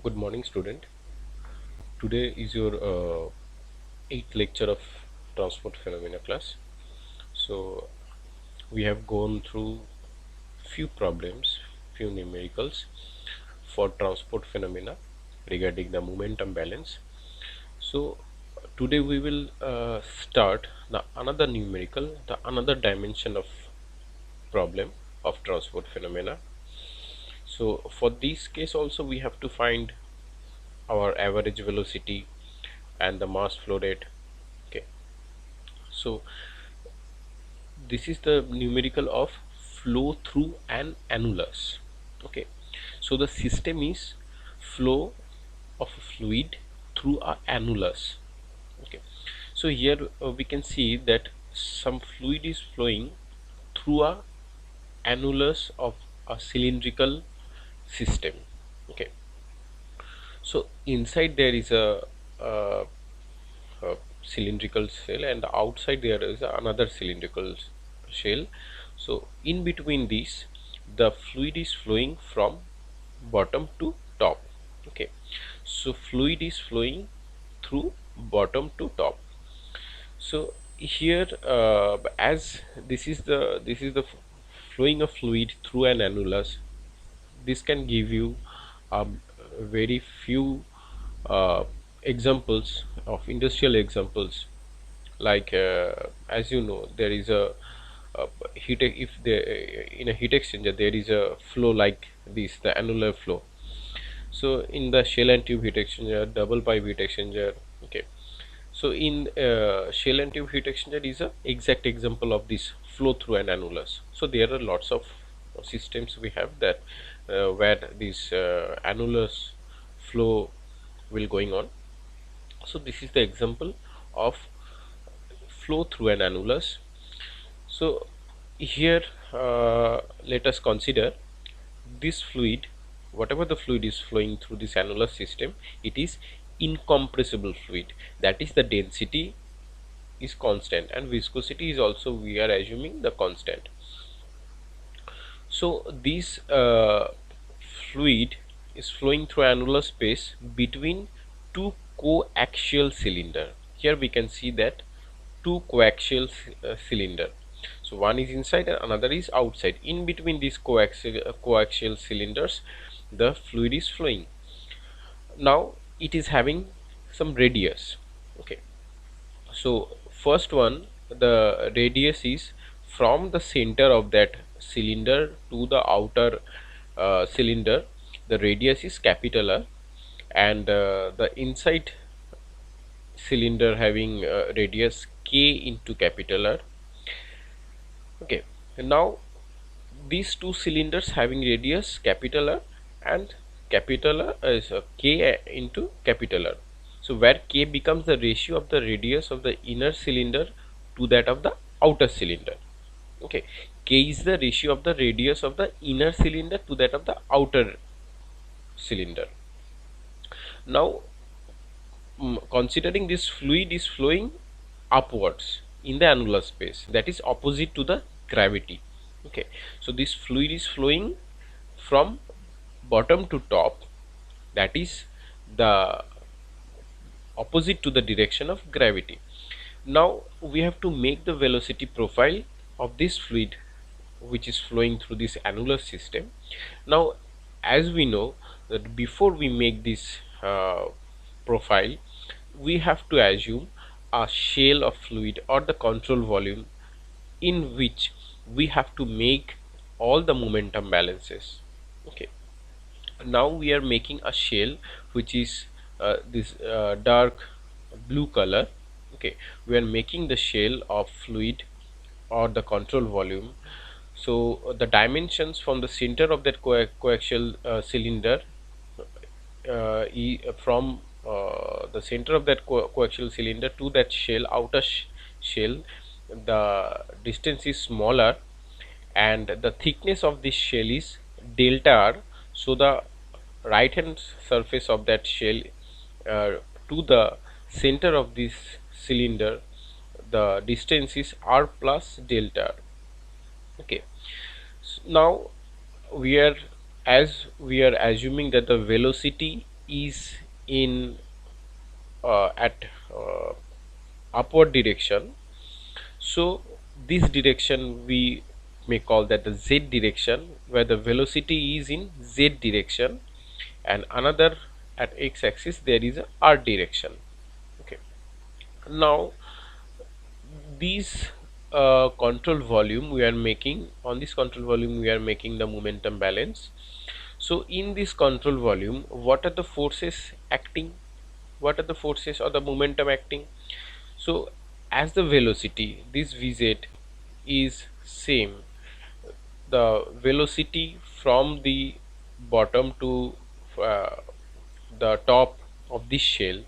Good morning, student. Today is your eighth lecture of transport phenomena class. So we have gone through few problems, few numericals for transport phenomena regarding the momentum balance. So today we will start the another numerical, the another dimension of problem of transport phenomena. So for this case also we have to find our average velocity and the mass flow rate. Okay, so this is the numerical of flow through an annulus. Okay, so the system is flow of a fluid through a annulus. Okay, so here we can see that some fluid is flowing through a annulus of a cylindrical system. Okay, so inside there is uh, a cylindrical shell and outside there is another cylindrical shell. So in between these the fluid is flowing from bottom to top. Okay, so fluid is flowing through bottom to top. So here as this is the flowing of fluid through an annulus, this can give you very few examples of industrial examples, like as you know there is a if there in a heat exchanger there is a flow like this, the annular flow. So in the shell and tube heat exchanger, double pipe heat exchanger. Okay, so in shell and tube heat exchanger is a exact example of this flow through an annulus. So there are lots of systems we have that where this annulus flow will going on. So this is the example of flow through an annulus. So here let us consider this fluid, whatever the fluid is flowing through this annulus system, it is incompressible fluid. That is, the density is constant and viscosity is also, we are assuming, the constant. So this fluid is flowing through annular space between two coaxial cylinder. Here we can see that two coaxial cylinder. So one is inside and another is outside. In between these coaxial cylinders the fluid is flowing. Now it is having some radius. Okay, so first one, the radius is from the center of that cylinder to the outer cylinder, the radius is capital R, and the inside cylinder having radius k into capital R. Okay, and now these two cylinders having radius capital R and capital R is k into capital R. So where k becomes the ratio of the radius of the inner cylinder to that of the outer cylinder. Okay, k is the ratio of the radius of the inner cylinder to that of the outer cylinder. Now considering this fluid is flowing upwards in the annular space, that is opposite to the gravity. Okay, so this fluid is flowing from bottom to top, that is the opposite to the direction of gravity. Now we have to make the velocity profile of this fluid which is flowing through this annular system. Now as we know that before we make this profile, we have to assume a shell of fluid or the control volume in which we have to make all the momentum balances. Okay, now we are making a shell which is this dark blue color. Okay, we are making the shell of fluid or the control volume. So the dimensions from the center of that coaxial cylinder, from the center of that coaxial cylinder to that shell, outer shell, the distance is smaller and the thickness of this shell is delta r. So the right hand surface of that shell to the center of this cylinder, the distance is r plus delta r. Okay, so now we are, as we are assuming that the velocity is in at upward direction, so this direction we may call that the z direction, where the velocity is in z direction, and another at x axis there is a r direction. Okay, now these control volume we are making, on this control volume we are making the momentum balance. So in this control volume, what are the forces acting, what are the forces or the momentum acting? So as the velocity, this vz is same, the velocity from the bottom to uh, the top of this shell,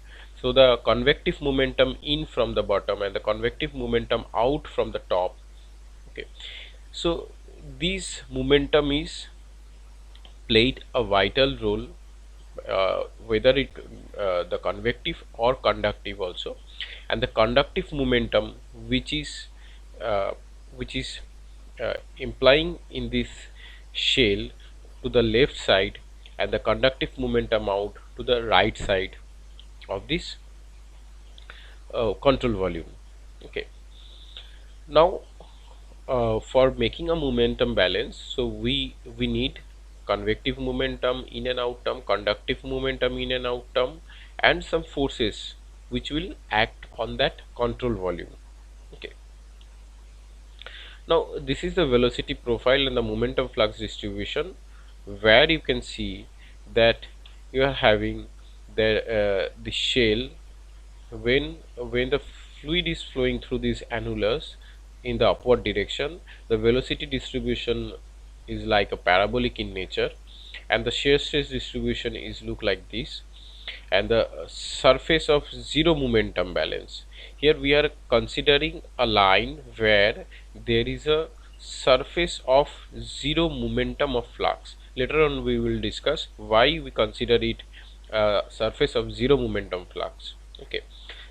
so the convective momentum in from the bottom and the convective momentum out from the top. Okay, so this momentum is played a vital role, whether it the convective or conductive also, and the conductive momentum uh, which is implying in this shell to the left side, and the conductive momentum out to the right side of this control volume. Okay, now for making a momentum balance, so we need convective momentum in and out term, conductive momentum in and out term, and some forces which will act on that control volume. Okay, now this is the velocity profile and the momentum flux distribution, where you can see that you are having the shell, when the fluid is flowing through these annulus in the upward direction, the velocity distribution is like a parabolic in nature, and the shear stress distribution is look like this, and the surface of zero momentum balance. Here we are considering a line where there is a surface of zero momentum of flux. Later on we will discuss why we consider it surface of zero momentum flux. Okay,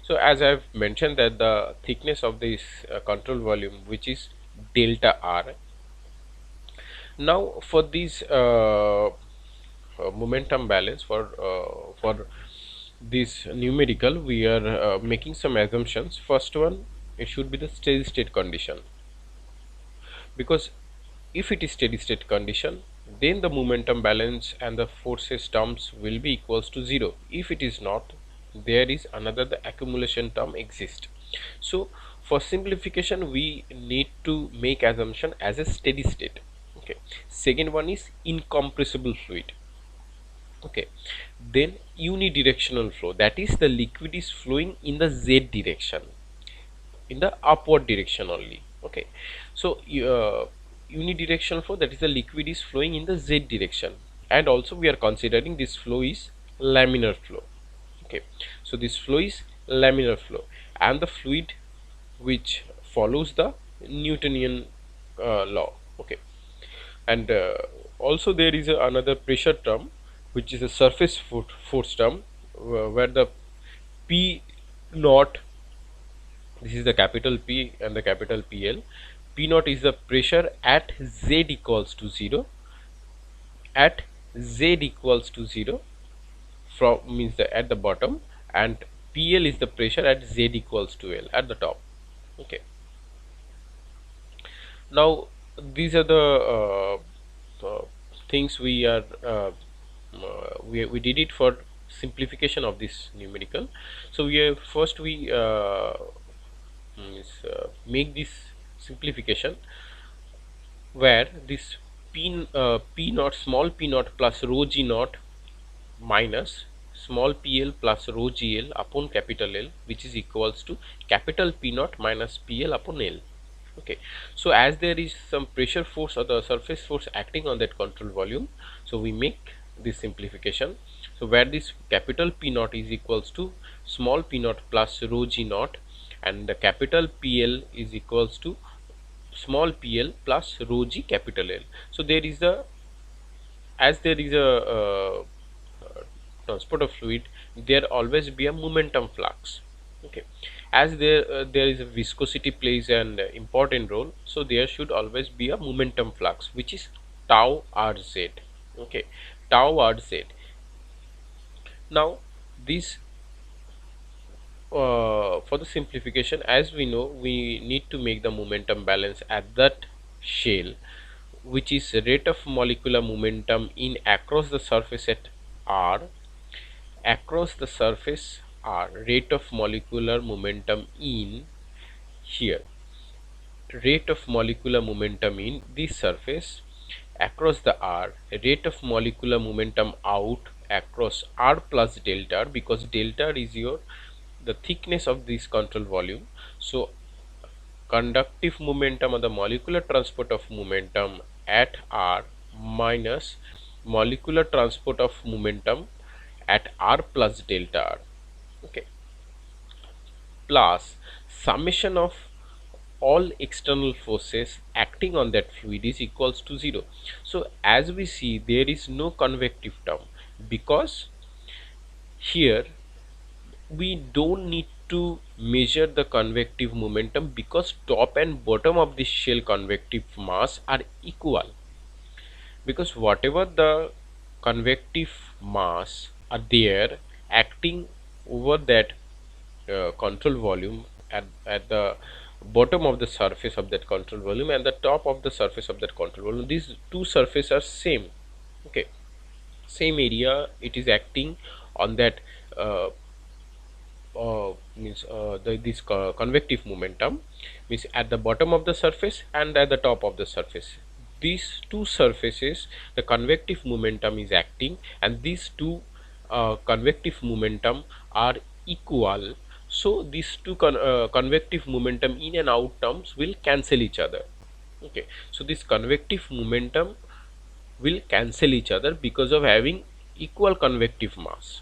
so as I've mentioned that the thickness of this control volume, which is delta r. Now for this momentum balance, for this numerical, we are making some assumptions. First one, it should be the steady state condition, because if it is steady state condition, then the momentum balance and the forces terms will be equals to 0. If it is not, there is another the accumulation term exist. So for simplification we need to make assumption as a steady state. Okay, second one is incompressible fluid. Okay, then unidirectional flow, that is the liquid is flowing in the z direction, in the upward direction only. Okay, so unidirectional flow, that is the liquid is flowing in the z direction, and also we are considering this flow is laminar flow. Okay, so this flow is laminar flow, and the fluid which follows the Newtonian law. Okay, and also there is another pressure term, which is a surface force term, where the P naught, this is the capital P and the capital PL. P naught is the pressure at Z equals to 0, at Z equals to 0, from means the at the bottom, and PL is the pressure at Z equals to L at the top. Okay, now these are the things we are we did it for simplification of this numerical. So we have first we make this simplification, where this p naught, small p naught plus rho g naught minus small pl plus rho gl upon capital L, which is equals to capital P naught minus pl upon L. Okay, so as there is some pressure force or the surface force acting on that control volume, so we make this simplification. So where this capital P naught is equals to small p naught plus rho g naught, and the capital PL is equals to small pl plus rho g capital L. So there is a, as there is a transport of fluid, there always be a momentum flux. Okay, as there is a viscosity plays an important role, so there should always be a momentum flux, which is tau rz. Okay, tau rz. Now this for the simplification, as we know, we need to make the momentum balance at that shell, which is rate of molecular momentum in across the surface at r, across the surface r, rate of molecular momentum in here, rate of molecular momentum in this surface across the r, rate of molecular momentum out across r plus delta r, because delta r is your the thickness of this control volume. So conductive momentum or the molecular transport of momentum at r minus molecular transport of momentum at r plus delta r, okay, plus summation of all external forces acting on that fluid is equals to 0. So as we see, there is no convective term, because here we don't need to measure the convective momentum, because top and bottom of the shell convective mass are equal, because whatever the convective mass are there acting over that control volume at the bottom of the surface of that control volume and the top of the surface of that control volume, these two surfaces are same, okay, same area it is acting on that uh, means this convective momentum means at the bottom of the surface and at the top of the surface, these two surfaces the convective momentum is acting, and these two convective momentum are equal. So these two convective momentum in and out terms will cancel each other, okay. So this convective momentum will cancel each other because of having equal convective mass.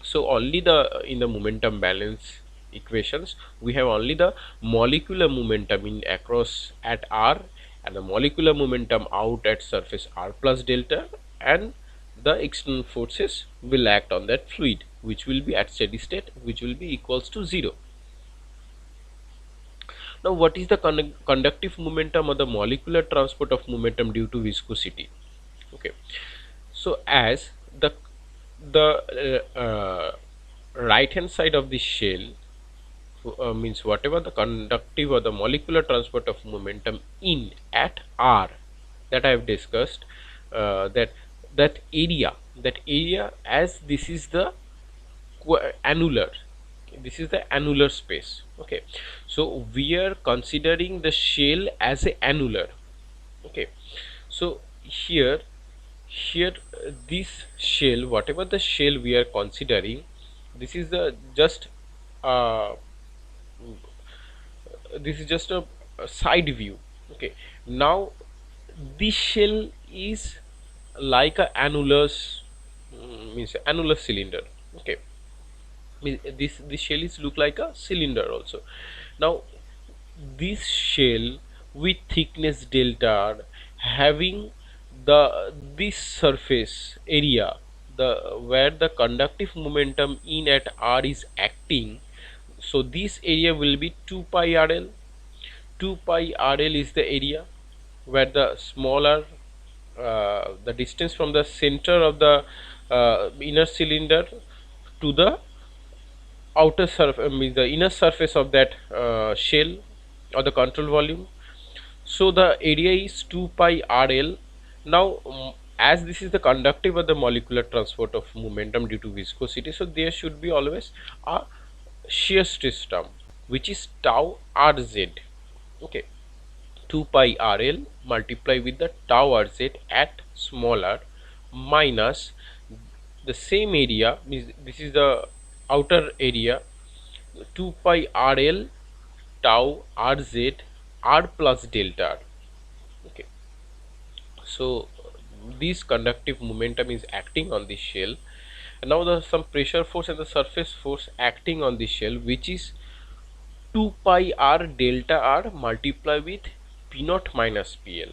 So only the in the momentum balance equations we have only the molecular momentum in across at r and the molecular momentum out at surface r plus delta, and the external forces will act on that fluid, which will be at steady state, which will be equals to 0. Now what is the conductive momentum or the molecular transport of momentum due to viscosity, okay. So as the right hand side of the shell means whatever the conductive or the molecular transport of momentum in at r that I have discussed, that area as this is the annular, this is the annular space, okay. So we are considering the shell as a annular, okay. So here this shell, whatever the shell we are considering, this is the just uh, this is just a side view, okay. Now this shell is like a annulus, means annular cylinder, okay. This shell is look like a cylinder also. Now this shell with thickness delta r having the this surface area, the where the conductive momentum in at r is acting, so this area will be 2 pi rl. 2 pi rl is the area where the smaller the distance from the center of the inner cylinder to the outer surface, means the inner surface of that shell or the control volume. So the area is 2 pi rl. Now as this is the conductive or the molecular transport of momentum due to viscosity, so there should be always a shear stress term, which is tau rz, okay. 2 pi rl multiply with the tau rz at small r minus the same area, means this is the outer area, 2 pi rl tau rz r plus delta r, okay. So this conductive momentum is acting on the shell, and now there is some pressure force and the surface force acting on the shell, which is 2 pi r delta r multiply with p naught minus pl,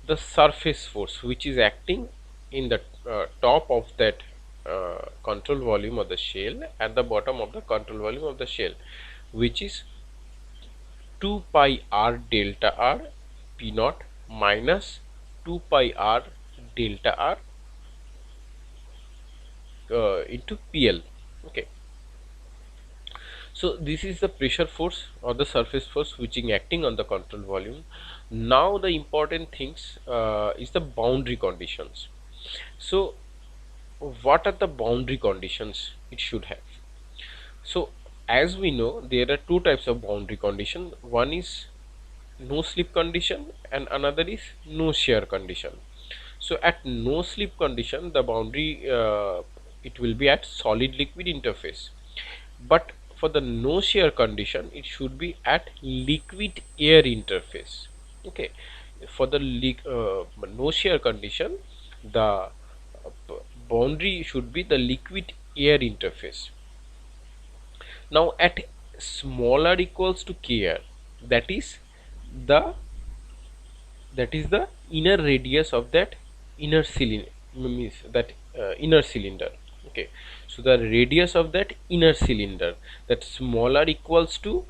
the surface force which is acting in the top of that control volume of the shell at the bottom of the control volume of the shell, which is 2 pi r delta r p naught minus 2 pi r delta r into PL. Okay, so this is the pressure force or the surface force which is acting on the control volume. Now the important things is the boundary conditions. So what are the boundary conditions it should have? So as we know, there are two types of boundary condition. One is no slip condition and another is no shear condition. So at no slip condition, the boundary it will be at solid liquid interface, but for the no shear condition it should be at liquid air interface. Okay, for the no shear condition, the boundary should be the liquid air interface. Now at smaller equals to kr, that is the inner radius of that inner cylinder, means that inner cylinder. Okay, so the radius of that inner cylinder, that smaller equals to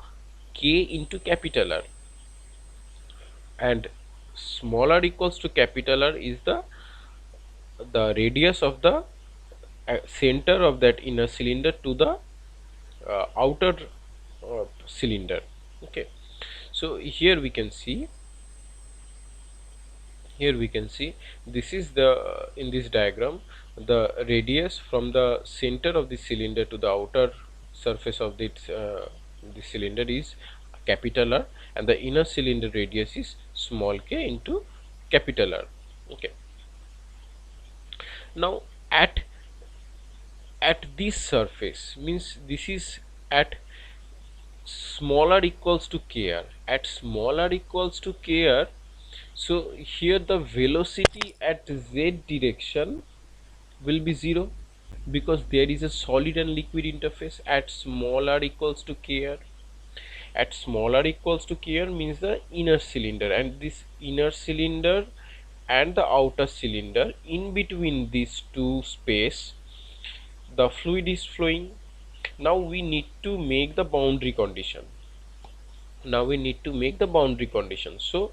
k into capital R, and smaller equals to capital R is the radius of the center of that inner cylinder to the outer cylinder. Okay, so here we can see this is the in this diagram, the radius from the center of the cylinder to the outer surface of the cylinder is capital R, and the inner cylinder radius is small k into capital R. Okay, now at this surface, means this is at smaller equals to kr, at smaller equals to kr. So here the velocity at z direction will be 0, because there is a solid and liquid interface at smaller equals to kr. At smaller equals to kr means the inner cylinder, and this inner cylinder and the outer cylinder, in between these two space the fluid is flowing. Now we need to make the boundary condition. So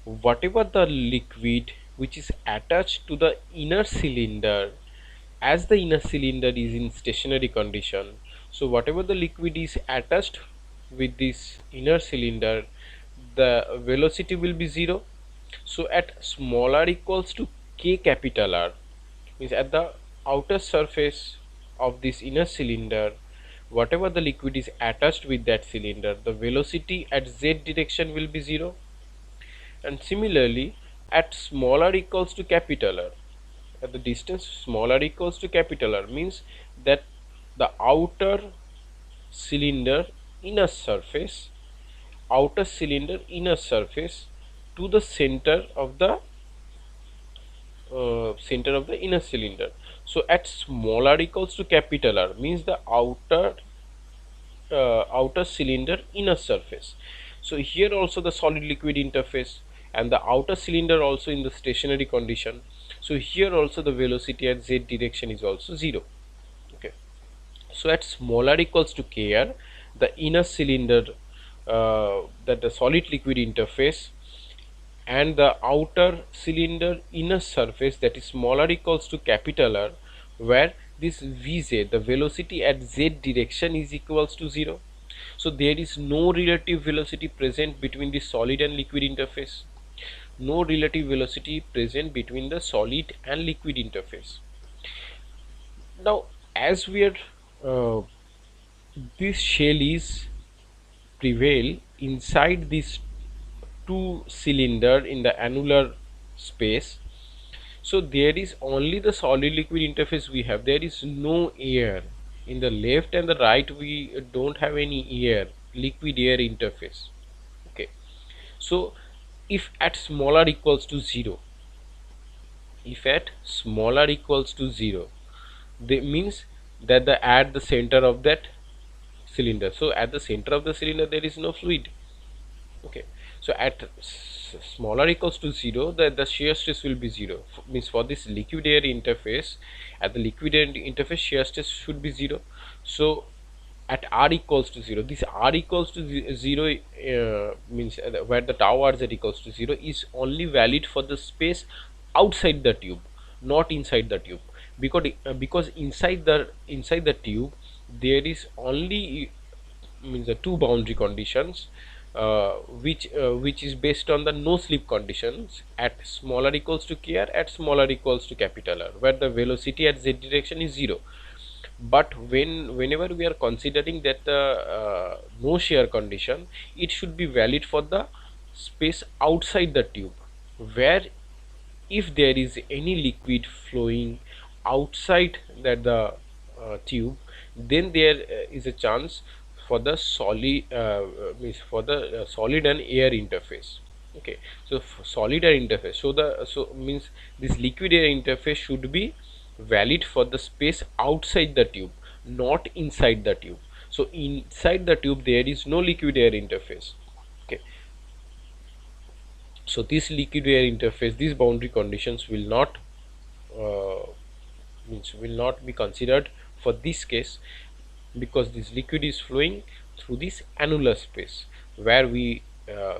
whatever the liquid which is attached to the inner cylinder, as the inner cylinder is in stationary condition, so whatever the liquid is attached with this inner cylinder, the velocity will be 0. So at smaller equals to k capital R, means at the outer surface of this inner cylinder, whatever the liquid is attached with that cylinder, the velocity at z direction will be 0. And similarly at smaller equals to capital R, at the distance smaller equals to capital R, means that the outer cylinder inner surface to the center of the inner cylinder. So at smaller equals to capital R means the outer cylinder inner surface. So here also the solid liquid interface and the outer cylinder also in the stationary condition. So here also the velocity at z direction is also 0. Okay, so at smaller equals to kr, the inner cylinder, that the solid liquid interface, and the outer cylinder inner surface, that is smaller equals to capital R, where this Vz, the velocity at z direction, is equals to 0. So there is no relative velocity present between the solid and liquid interface. No relative velocity present between the solid and liquid interface. Now as we are this shell is prevail inside this two cylinder in the annular space, so there is only the solid liquid interface we have. There is no air in the left and the right. We don't have any air, liquid air interface. Okay, so if at smaller equals to 0, that means that at the center of that cylinder, so at the center of the cylinder there is no fluid. Okay, so at smaller equals to 0, the shear stress will be 0. Means for this liquid air interface, at the liquid air interface shear stress should be 0. So at r equals to 0, this r equals to 0 means where the tau rz equals to 0 is only valid for the space outside the tube, not inside the tube. because inside the tube there is only means the two boundary conditions, which is based on the no slip conditions at smaller equals to k r at smaller equals to capital R, where the velocity at z direction is 0. But whenever we are considering that the no shear condition, it should be valid for the space outside the tube, where if there is any liquid flowing outside that the tube, then there is a chance for the solid and air interface. Okay, so solid air interface, so means this liquid air interface should be valid for the space outside the tube, not inside the tube. So inside the tube there is no liquid air interface. Okay, so this liquid air interface, these boundary conditions will not uh, will not be considered for this case, because this liquid is flowing through this annular space, where we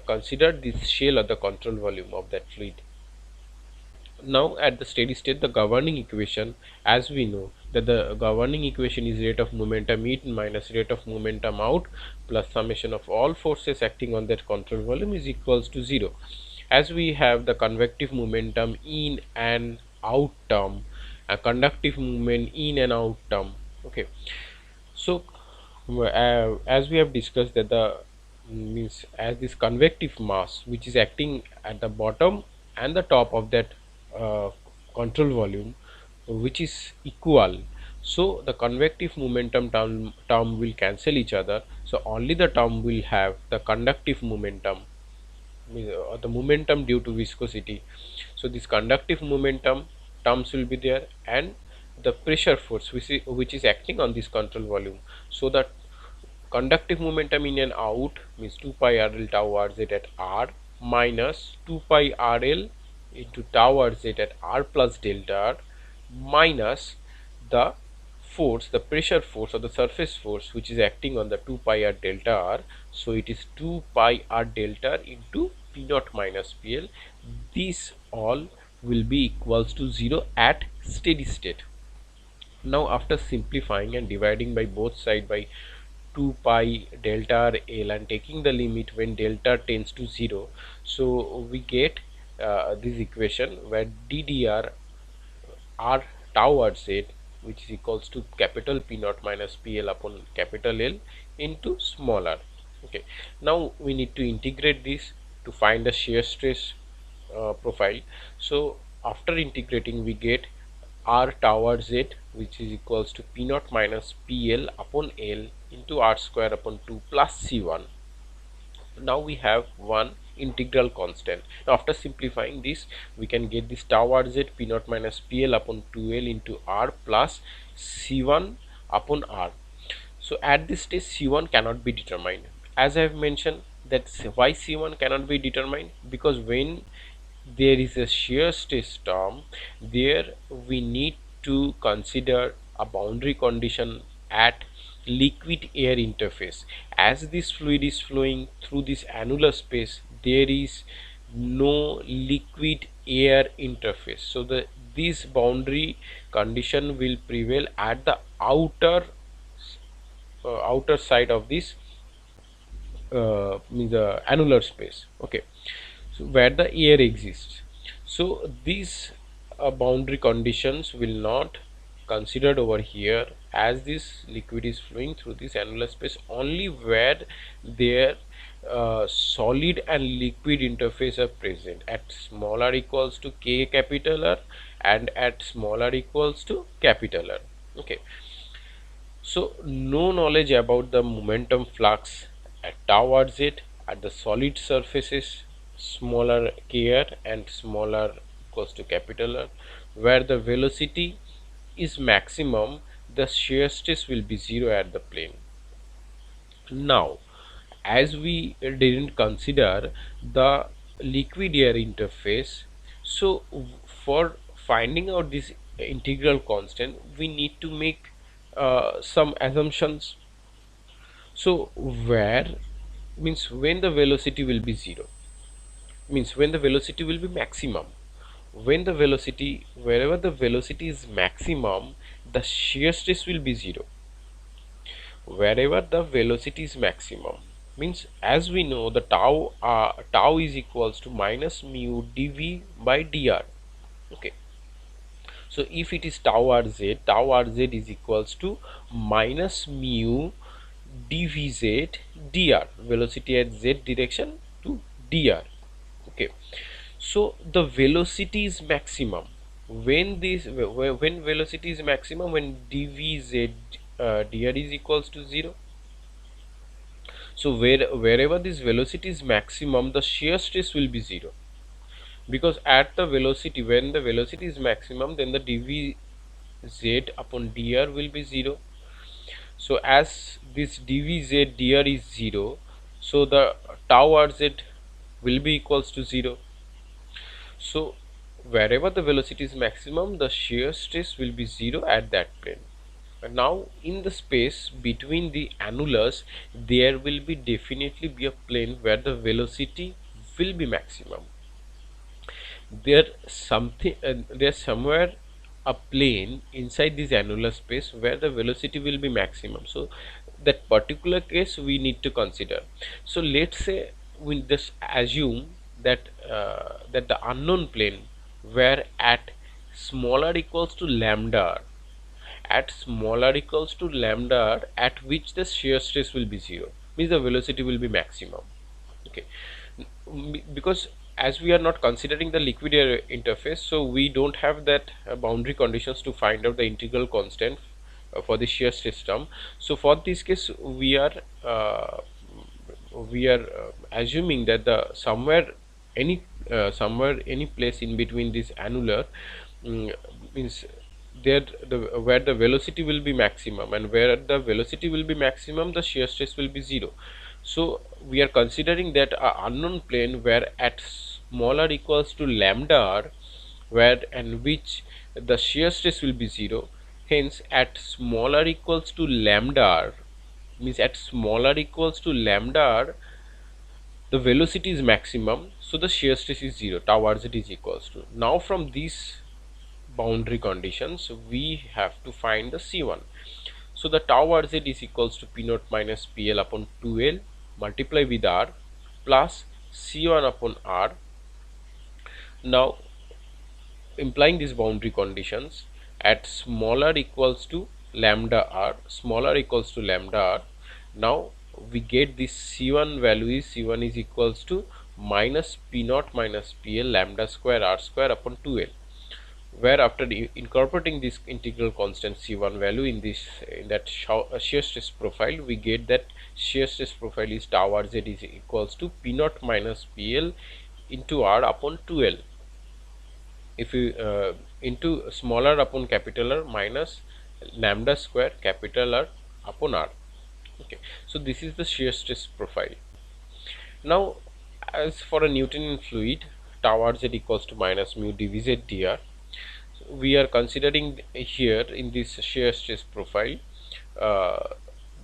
consider this shell or the control volume of that fluid. Now at the steady state, the governing equation, as we know that the governing equation is rate of momentum in minus rate of momentum out plus summation of all forces acting on that control volume is equals to 0. As we have the convective momentum in and out term, a conductive movement in and out term. Okay, so as we have discussed that the means as this convective mass which is acting at the bottom and the top of that uh, control volume, which is equal, so the convective momentum term will cancel each other, so only the term will have the conductive momentum, or the momentum due to viscosity. So this conductive momentum terms will be there, and the pressure force which is acting on this control volume. So that conductive momentum in and out means 2 pi rl tau rz at r minus 2 pi rl into tau rz at r plus delta r minus the force, the pressure force or the surface force which is acting on the 2 pi r delta r. So it is 2 pi r delta r into p naught minus pl. These all will be equals to 0 at steady state. Now after simplifying and dividing by both side by 2 pi delta r l and taking the limit when delta tends to 0, so we get this equation where ddr r tau r z, which is equals to capital P naught minus PL upon capital L into small r. Okay, now we need to integrate this to find the shear stress profile. So after integrating we get r tau r z, which is equals to P naught minus PL upon L into r square upon 2 plus C1. Now we have one integral constant. Now after simplifying this, we can get this tau rz p naught minus pl upon 2l into r plus c1 upon r. So at this stage c1 cannot be determined. As I have mentioned that why c1 cannot be determined, because when there is a shear stress term, there we need to consider a boundary condition at liquid air interface. As this fluid is flowing through this annular space, there is no liquid air interface, so this boundary condition will prevail at the outer side of this means the annular space. Okay, so where the air exists. So these boundary conditions will not considered over here, as this liquid is flowing through this annular space only where their solid and liquid interface are present at smaller equals to k capital R and at smaller equals to capital R. Okay, so no knowledge about the momentum flux at tau rz at the solid surfaces smaller k r and smaller equals to capital R, where the velocity is maximum, the shear stress will be 0 at the plane. Now as we didn't consider the liquid air interface, so for finding out this integral constant we need to make some assumptions. So where means when the velocity will be 0, means when the velocity will be maximum, when the velocity, wherever the velocity is maximum, the shear stress will be 0. Wherever the velocity is maximum, means as we know the tau is equals to minus mu dv by dr. Okay, so if it is tau rz is equals to minus mu dvz dr, velocity at z direction to dr. Okay, so the velocity is maximum when when velocity is maximum, when dvz dr is equals to 0. So wherever this velocity is maximum, the shear stress will be 0, because at the velocity, when the velocity is maximum, then the dvz upon dr will be 0. So as this dvz dr is 0, so the tau rz will be equals to 0. So wherever the velocity is maximum, the shear stress will be 0 at that plane. And now in the space between the annulus, there will be definitely be a plane where the velocity will be maximum. There's somewhere a plane inside this annular space where the velocity will be maximum. So that particular case we need to consider. So let's say we just assume that that the unknown plane where at smaller equals to lambda, at which the shear stress will be 0, means the velocity will be maximum. Okay, because as we are not considering the liquid air interface, so we don't have that boundary conditions to find out the integral constant for the shear system. So for this case we are assuming that the somewhere any place in between this annular, means there where the velocity will be maximum, and where the velocity will be maximum, the shear stress will be 0. So we are considering that a unknown plane where at smaller equals to lambda r, where and which the shear stress will be 0. Hence at smaller equals to lambda r, means at smaller equals to lambda r, the velocity is maximum, so the shear stress is 0, tau rz is equals to. Now from these boundary conditions we have to find the C1. So the tau rz is equals to P naught minus PL upon 2L multiply with R plus C1 upon R. Now implying these boundary conditions, at smaller equals to lambda r, now we get this C1 value is C1 is equals to minus P naught minus PL lambda square R square upon 2L, where after incorporating this integral constant C1 value in that shear stress profile, we get that shear stress profile is tau rz is equals to P naught minus PL into R upon 2L. If you into smaller upon capital R minus lambda square capital R upon R. Okay, so this is the shear stress profile. Now as for a Newtonian fluid, tau rz equals to minus mu dvz dr. So we are considering here in this shear stress profile,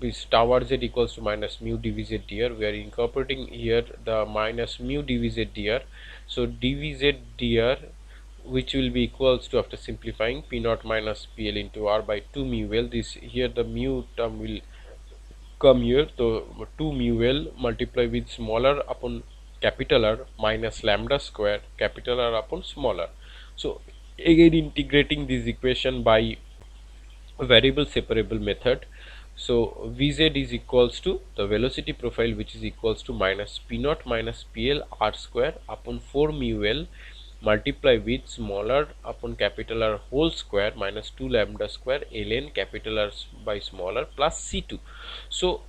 this tau rz equals to minus mu dvz dr. We are incorporating here the minus mu dvz dr. So dvz dr, which will be equals to, after simplifying, P naught minus PL into R by 2 mu L. This here the mu term will come here, so 2 mu L multiply with smaller upon capital R minus lambda square capital R upon smaller. So again integrating this equation by a variable separable method. So Vz is equals to the velocity profile, which is equals to minus P naught minus PL R square upon 4 mu L multiply with smaller upon capital R whole square minus 2 lambda square ln capital R by smaller plus C2. So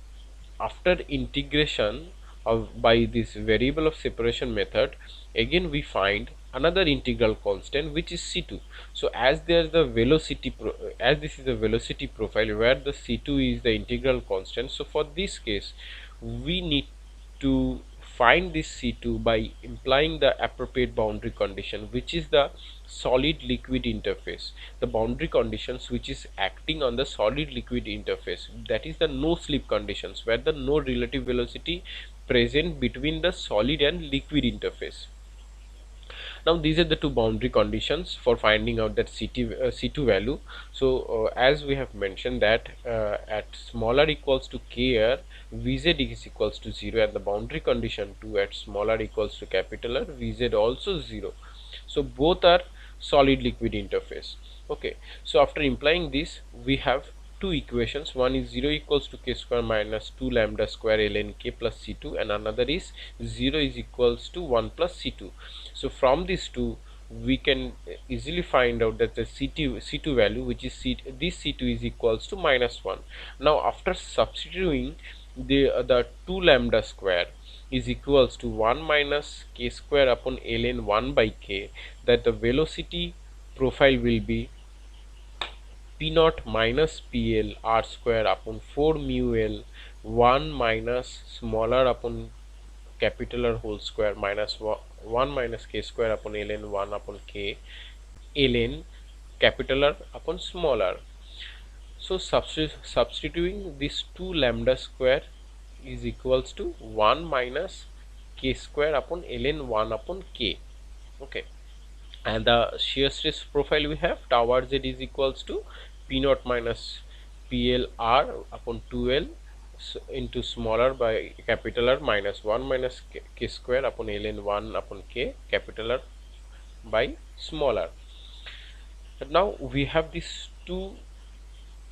after integration of by this variable of separation method, again we find another integral constant, which is C2. So as there is the velocity as this is the velocity profile where the C2 is the integral constant, so for this case we need to find this C2 by implying the appropriate boundary condition, which is the solid liquid interface, the boundary conditions which is acting on the solid liquid interface, that is the no slip conditions, where the no relative velocity present between the solid and liquid interface. Now these are the two boundary conditions for finding out that C2 value. So as we have mentioned that at smaller equals to k r, Vz is equals to 0, and the boundary condition 2 at smaller equals to capital R, Vz also 0. So both are solid liquid interface. Okay, so after implying this, we have two equations. One is 0 equals to k square minus 2 lambda square ln k plus C2, and another is 0 is equals to 1 plus C2. So from these two, we can easily find out that the C2 value, which is this C2 is equals to minus 1. Now after substituting the 2 lambda square is equals to 1 minus k square upon ln 1 by k, that the velocity profile will be p naught minus pl r square upon 4 mu l 1 minus smaller upon capital R whole square minus 1 minus k square upon ln 1 upon k ln capital R upon small r. So substituting this 2 lambda square is equals to 1 minus k square upon ln 1 upon k. Okay, and the shear stress profile we have tau z is equals to p naught minus pl r upon 2l into smaller by capital R minus 1 minus k square upon ln 1 upon k capital R by smaller. And now we have these two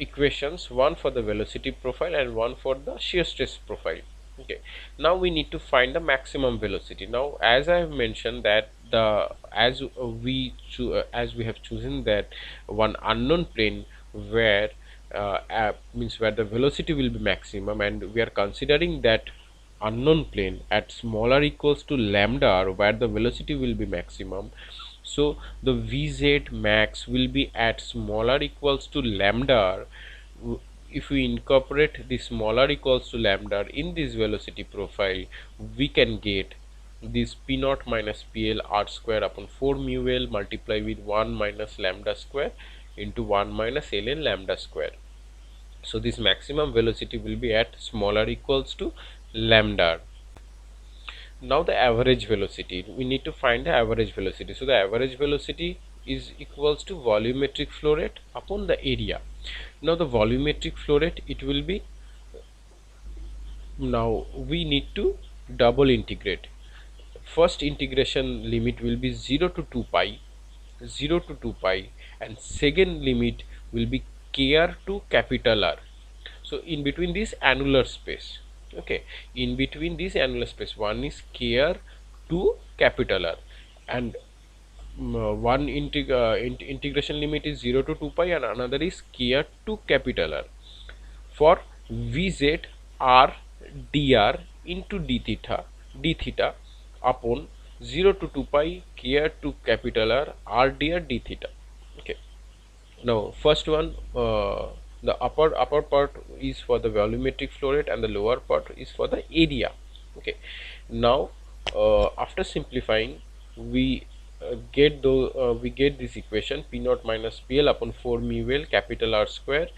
equations, one for the velocity profile and one for the shear stress profile. Okay, now we need to find the maximum velocity. Now as I have mentioned that as we have chosen that one unknown plane where means where the velocity will be maximum, and we are considering that unknown plane at smaller equals to lambda where the velocity will be maximum. So the Vz max will be at smaller equals to lambda. If we incorporate the smaller equals to lambda in this velocity profile, we can get this p naught minus pl r square upon 4 mu l multiply with 1 minus lambda square into 1 minus ln lambda square. So this maximum velocity will be at smaller equals to lambda. Now the average velocity, we need to find the average velocity. So the average velocity is equals to volumetric flow rate upon the area. Now the volumetric flow rate, it will be, now we need to double integrate. First integration limit will be 0 to 2 pi, 0 to 2 pi, and second limit will be kr to capital R. So in between this annular space, okay, in between this annular space, one is kr to capital R, and one integration limit is 0 to 2 pi and another is kr to capital R. For Vz r dr into d theta upon 0 to 2 pi kr to capital R r dr d theta. Okay, now first one, the upper part is for the volumetric flow rate and the lower part is for the area. Okay, now after simplifying, we get this equation p naught minus pl upon 4 mu l capital R square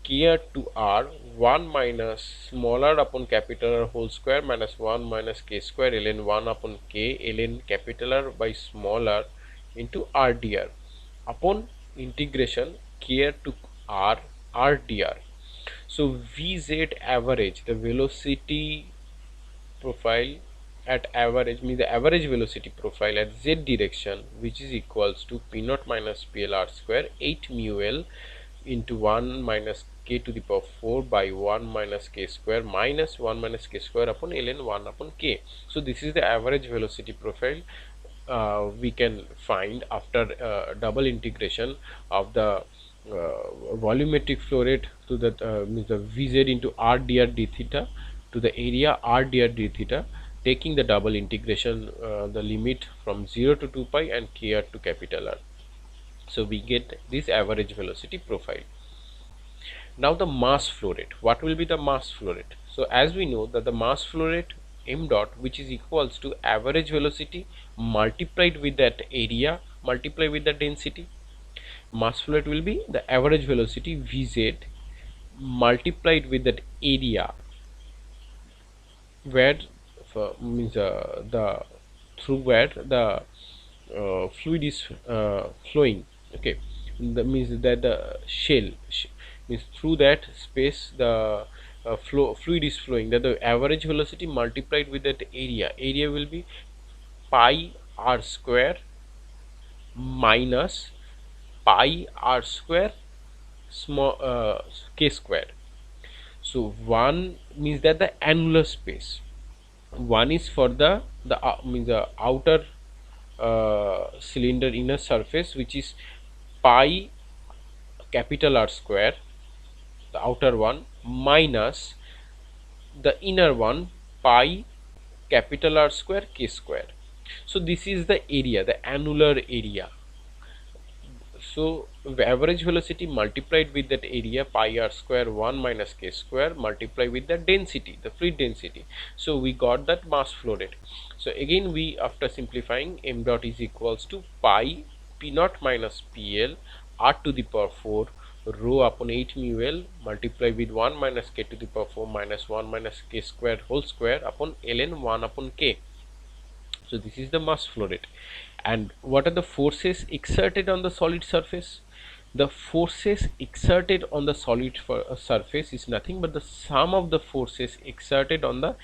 kr to r 1 minus smaller upon capital R whole square minus 1 minus k square ln 1 upon k ln capital R by small r into r dr upon integration kr to r r dr. So Vz average, the velocity profile at average, means the average velocity profile at z direction, which is equals to p naught minus pl r square 8 mu l into 1 minus k to the power 4 by 1 minus k square minus 1 minus k square upon ln 1 upon k. So this is the average velocity profile we can find after double integration of the volumetric flow rate to the means the Vz into r dr d theta to the area r dr d theta, taking the double integration the limit from 0 to 2 pi and kr to capital R. So we get this average velocity profile. Now the mass flow rate, what will be the mass flow rate? So as we know that the mass flow rate m dot, which is equals to average velocity multiplied with that area multiplied with the density. Mass flow rate will be the average velocity Vz multiplied with that area where means the through where the fluid is flowing. Okay, that means that the means through that space the fluid is flowing, that the average velocity multiplied with that area will be pi r square minus pi r square small k square. So 1 means that the annular space, 1 is for the means the outer cylinder inner surface, which is pi capital R square, the outer one, minus the inner one pi capital R square k square. So this is the area, the annular area. So the average velocity multiplied with that area pi r square 1 minus k square multiplied with the density, the fluid density. So we got that mass flow rate. So again we, after simplifying, m dot is equals to pi p naught minus pl r to the power 4 rho upon 8 mu l multiplied with 1 minus k to the power 4 minus 1 minus k square whole square upon ln 1 upon k. So this is the mass flow rate. And what are the forces exerted on the solid surface? The forces exerted on the solid surface is nothing but the sum of the forces exerted on the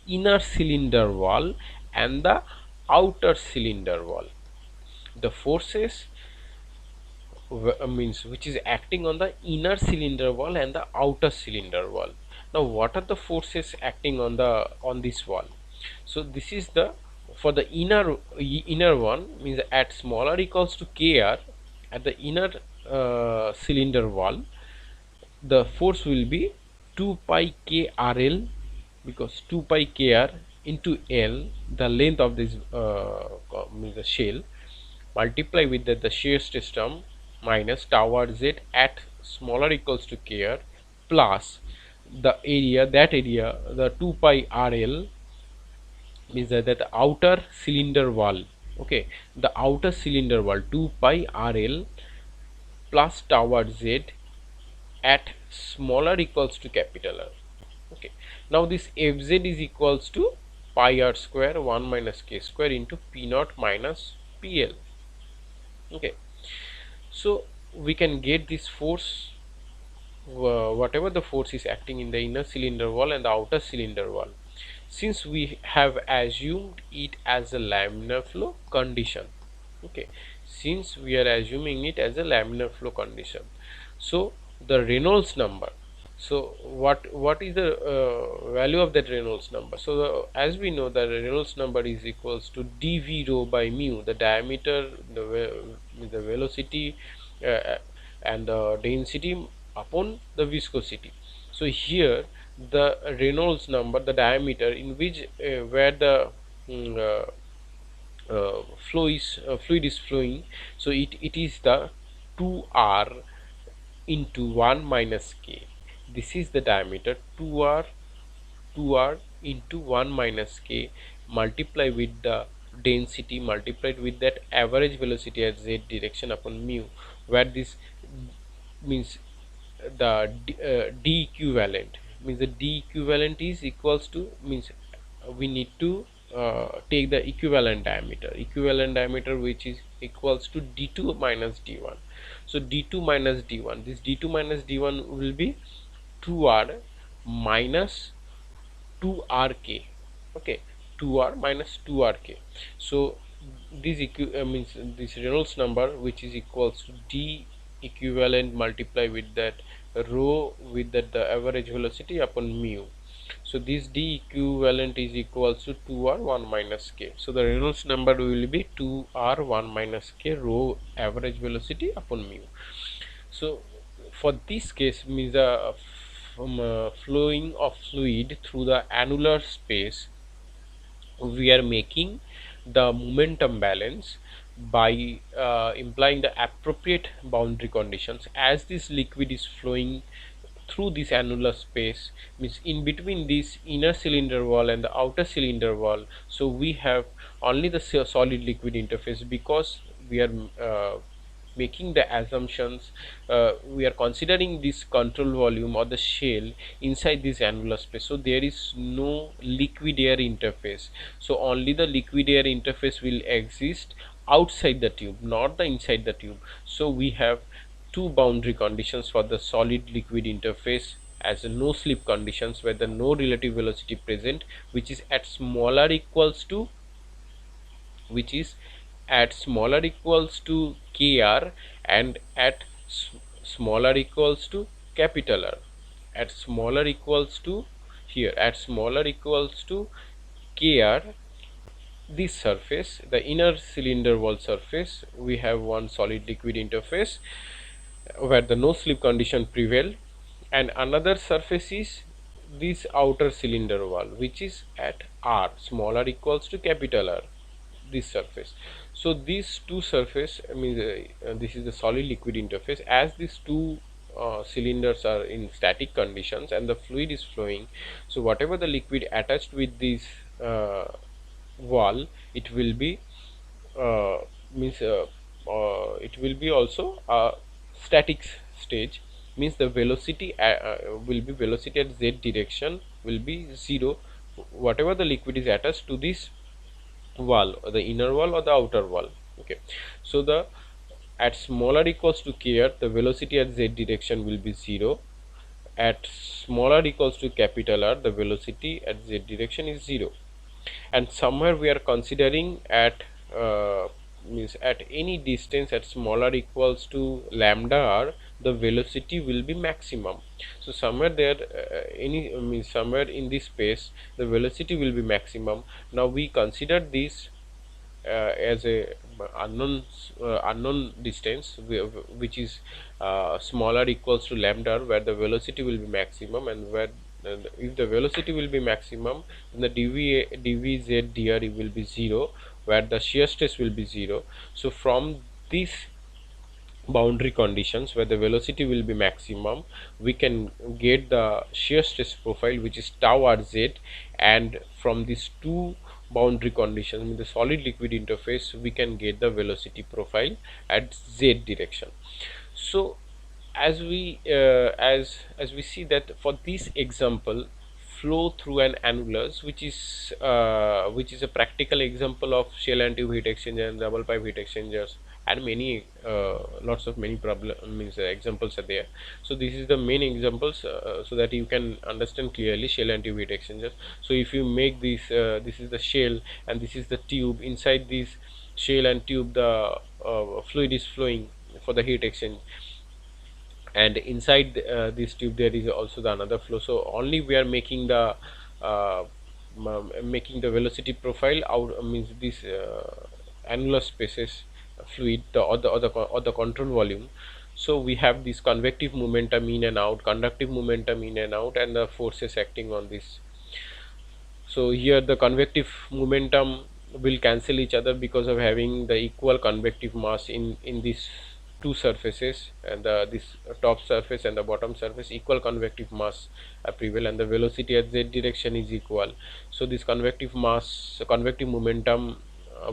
inner cylinder wall and the outer cylinder wall. The forces means which is acting on the inner cylinder wall and the outer cylinder wall. Now what are the forces acting on this wall? So this is the, for the inner one, means at smaller equals to kr, at the inner cylinder wall the force will be 2 pi k rl, because 2 pi kr into l, the length of this means the shell, multiply with the shear stress term, minus tau r z at smaller equals to kr, plus the area, the 2 pi rl, means that the outer cylinder wall. Okay, the outer cylinder wall 2 pi rl plus tau r z at smaller equals to capital R. Okay, now this fz is equals to pi r square 1 minus k square into p naught minus pl. Okay, so we can get this force, whatever the force is acting in the inner cylinder wall and the outer cylinder wall, since we have assumed it as a laminar flow condition. Okay, since we are assuming it as a laminar flow condition, so the Reynolds number, so what is the value of that Reynolds number? So as we know, the Reynolds number is equals to dv rho by mu, the diameter, the velocity and the density upon the viscosity. So here the Reynolds number, the diameter in which where the fluid is flowing, so it is the 2r into 1 minus k. This is the diameter, 2r into 1 minus k multiply with the density multiplied with that average velocity at z direction upon mu, where this means the d equivalent, means the d equivalent is equals to, means we need to take the equivalent diameter which is equals to d2 minus d1. So d2 minus d1, this d2 minus d1 will be 2r minus 2rk. Okay, 2r minus 2rk. So this means this Reynolds number, which is equals to d equivalent multiply with that rho with that the average velocity upon mu. So this d equivalent is equals to 2r 1 minus k. So the Reynolds number will be 2r 1 minus k rho average velocity upon mu. So for this case, means the flowing of fluid through the annular space, we are making the momentum balance by implying the appropriate boundary conditions. As this liquid is flowing through this annular space, means in between this inner cylinder wall and the outer cylinder wall, so we have only the solid liquid interface, because we are making the assumptions, we are considering this control volume or the shell inside this annular space, so there is no liquid air interface, so only the liquid air interface will exist outside the tube, not the inside the tube. So we have two boundary conditions for the solid liquid interface as a no slip conditions, where the no relative velocity present, which is at smaller equals to kr, and at smaller equals to capital R. At smaller equals to, here at smaller equals to kr, this surface, the inner cylinder wall surface, we have one solid liquid interface where the no slip condition prevail, and another surface is this outer cylinder wall, which is at r smaller equals to capital R, this surface. So these two surface, I mean, this is the solid liquid interface. As these two cylinders are in static conditions and the fluid is flowing, so whatever the liquid attached with this wall, it will be uh, means it will be also a static stage, means the velocity will be velocity at z direction will be 0, whatever the liquid is attached to this wall, or the inner wall or the outer wall. Okay, so the at smaller equals to kr, the velocity at z direction will be 0. At smaller equals to capital R, the velocity at z direction is 0. And somewhere we are considering at means at any distance at smaller equals to lambda r, the velocity will be maximum. So somewhere there any means somewhere in this space the velocity will be maximum. Now we consider this as a unknown distance, which is smaller equals to lambda, where the velocity will be maximum, and where if the velocity will be maximum, then the dvz dr will be 0, where the shear stress will be 0. So from this boundary conditions where the velocity will be maximum, we can get the shear stress profile, which is tau rz, and from these two boundary conditions in the solid liquid interface, we can get the velocity profile at z direction. So as we see that for this example, flow through an annulus, which is a practical example of shell and tube heat exchanger and double pipe heat exchangers, and many lots of many problem means examples are there. So this is the main examples, so that you can understand clearly shell and tube heat exchangers. So if you make this, this is the shell and this is the tube. Inside this shell and tube, the fluid is flowing for the heat exchange, and inside this tube there is also the another flow. So only we are making the making the velocity profile out, means this annular spaces fluid, the control volume. So we have this convective momentum in and out, conductive momentum in and out, and the forces acting on this. So here the convective momentum will cancel each other because of having the equal convective mass in these two surfaces, and this top surface and the bottom surface, equal convective mass prevail, and the velocity at z direction is equal. So this convective mass, convective momentum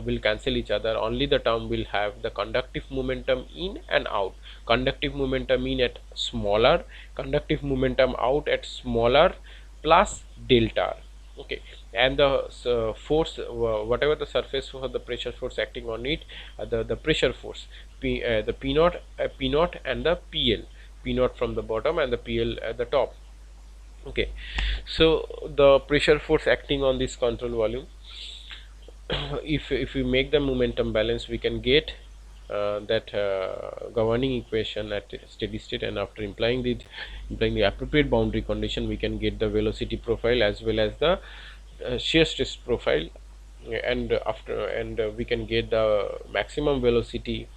will cancel each other. Only the term will have the conductive momentum in and out, conductive momentum in at smaller, conductive momentum out at smaller, plus delta R. Okay, and the force, whatever the surface for the pressure force acting on it, the pressure force, the p naught, and the p naught from the bottom and the pl at the top. Okay, so the pressure force acting on this control volume, if we make the momentum balance, we can get that governing equation at steady state, and after implying the appropriate boundary condition, we can get the velocity profile as well as the shear stress profile, and we can get the maximum velocity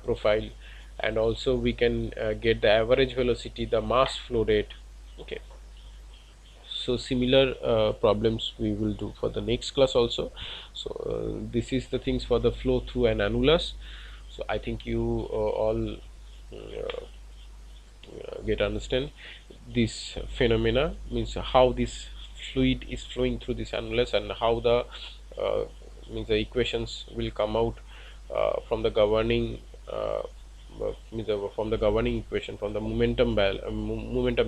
profile, and also we can get the average velocity, the mass flow rate. Okay, so similar problems we will do for the next class also. So this is the things for the flow through an annulus. So I think you all get understand this phenomena, means how this fluid is flowing through this annulus, and how the means the equations will come out from the governing from the governing equation, from the momentum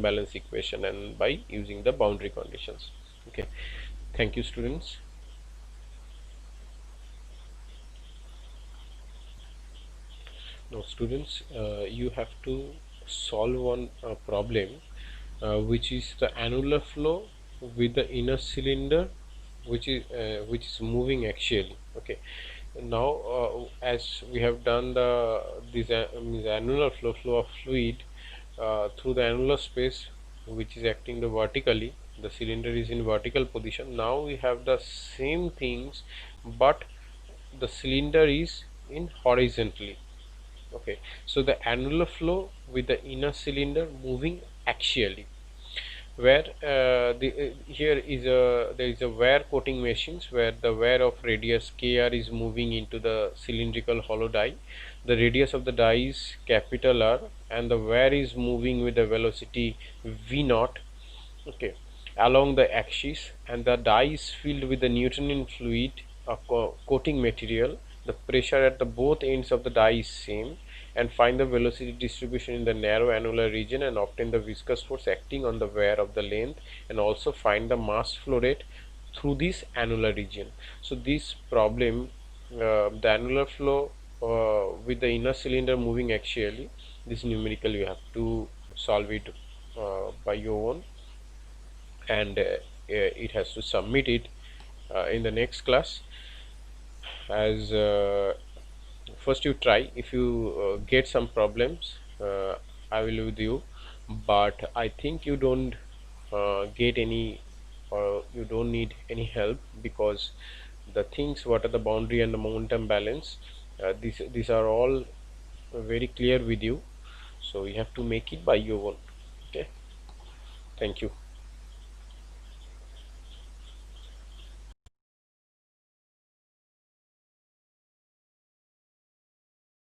balance equation, and by using the boundary conditions. Okay, thank you students. Now students, you have to solve one problem, which is the annular flow with the inner cylinder, which is moving axially. Okay, now as we have done this means annular flow of fluid through the annular space, which is acting the vertically, the cylinder is in vertical position. Now we have the same things, but the cylinder is in horizontally. Okay, so the annular flow with the inner cylinder moving axially, where here is a there is a wear coating machines where the wear of radius kr is moving into the cylindrical hollow die. The radius of the die is capital R, and the wear is moving with the velocity v naught, okay, along the axis, and the die is filled with the Newtonian fluid, a coating material. The pressure at the both ends of the die is same, and find the velocity distribution in the narrow annular region and obtain the viscous force acting on the wear of the length, and also find the mass flow rate through this annular region. So this problem, the annular flow with the inner cylinder moving axially, this numerical you have to solve it by your own, and it has to submit it in the next class. As first you try, if you get some problems, I will with you, but I think you don't get any, or you don't need any help, because the things what are the boundary and the momentum balance, these are all very clear with you, so you have to make it by your own. Okay, thank you.